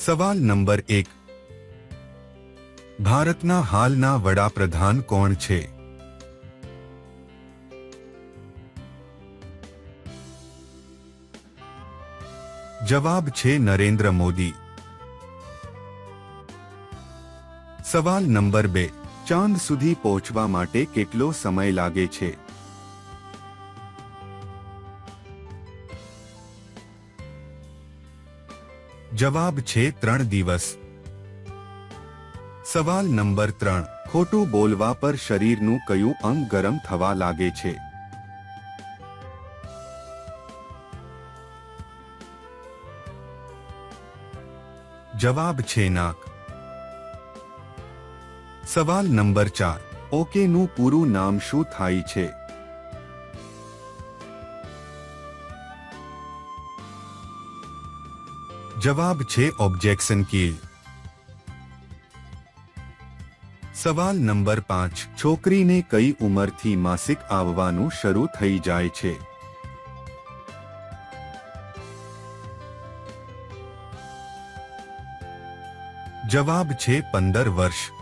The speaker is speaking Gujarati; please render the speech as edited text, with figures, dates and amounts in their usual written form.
સવાલ નંબર 1. ભારતના હાલના વડાપ્રધાન કોણ છે? જવાબ છે નરેન્દ્ર મોદી. સવાલ નંબર 2. ચાંદ સુધી પહોંચવા માટે કેટલો સમય લાગે છે? જવાબ છે 3 દિવસ. સવાલ નંબર 3. ખોટું બોલવા પર શરીરનું કયું અંગ ગરમ થવા લાગે છે? જવાબ છે નાક. સવાલ નંબર 4. ઓકે નું પૂરું નામ શું થાય છે? જવાબ છે ઓબ્જેક્શન કી. સવાલ નંબર 5. છોકરીને કઈ ઉંમરથી માસિક આવવાનું શરૂ થઈ જાય છે? જવાબ છે 15 વર્ષ.